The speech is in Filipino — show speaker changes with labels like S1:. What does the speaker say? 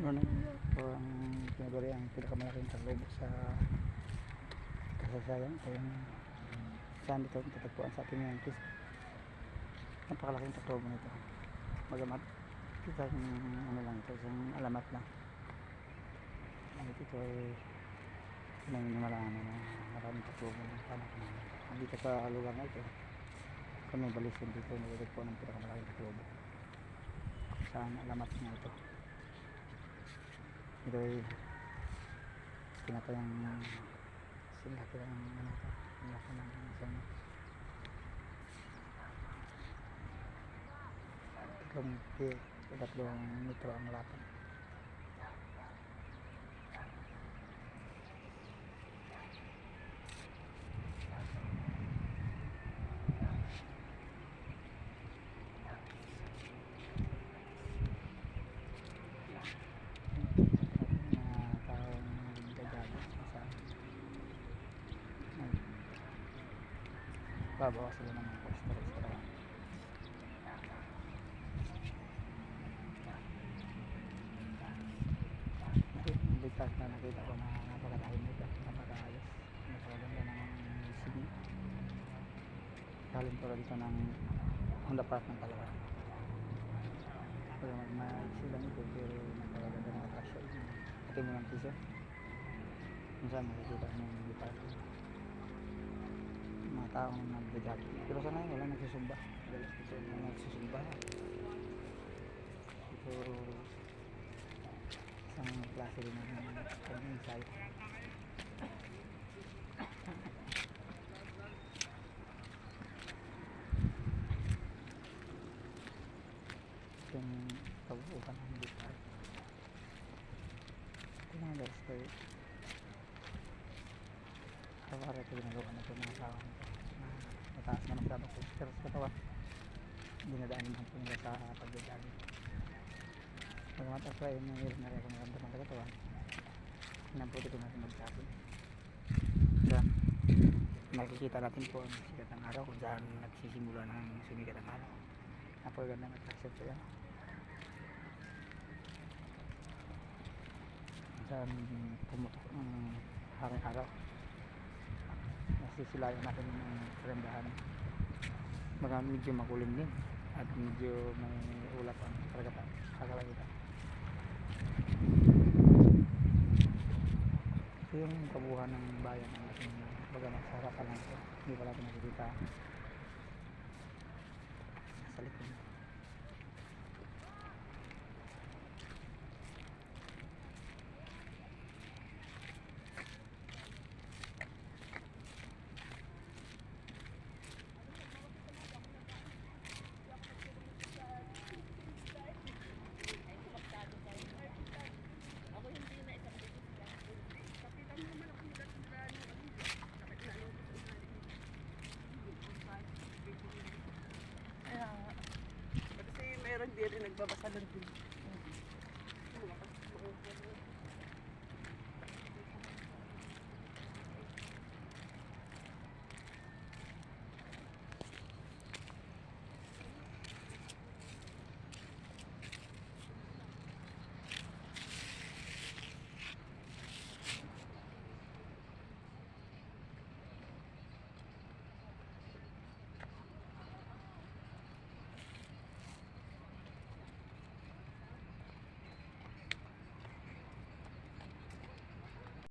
S1: ano na ito ang tinaguri ang pinakamalaking taklobo sa kasaysayan. Ito yung saan dito tatagpuan sa ating yung kis. Napakalaking taklobo nito, magamat isang ano lang ito, isang alamat lang. Ito ay pinaninimalaan na maraming taklobo ng panak namin. Dito sa lugar na ito kung may balisyon dito, nagtagpuan ng pinakamalaking taklobo saan alamat niya ito. Ito ay tinatayang silaki ng ano ito, silaki ng isang 3 metro ang lapad. Babawa sila ng mga restaurant. Ligtas na nakita ko na napakatahimik at napakaayos, napakaganda ng sige. Galing pala dito ng Honda Park ng Palawan. Pero mag-maiksi lang ito, pero napakaganda ng attraction. Ito mo ng piso kung saan makikita ng Honda Park mga taong nagdadap. Pero sana wala nagsusumba. Dalas dito mga nagsusumba. Ito isang klase rin ng insight. Yung pag-uupan ng Bipar. Ito mga dalas ko para ito ginagawa na ito mga tao na mataas na masyadong ko. Pero sa katawan dinadaanin lang po nila sa pagdadali. Pagkamat ako ay mayroon na rin ako naramdaman sa katawan, pinabuti ko natin magsabi. Diyan nakikita natin po ang sikat ng araw kung saan nagsisimula ng sumikat ang araw. Napaganda ng attraction siya saan pumutok ang haring araw. Nasisilayan natin yung kagandahan. Baka medyo makulim din at medyo may ulap ang kakalangitan. Ito yung kabuuan ng bayan ng ating baga sa harapan lang ito. Hindi pa natin nakikita sa likod.
S2: Kasi meron din rin nagbabasa doon.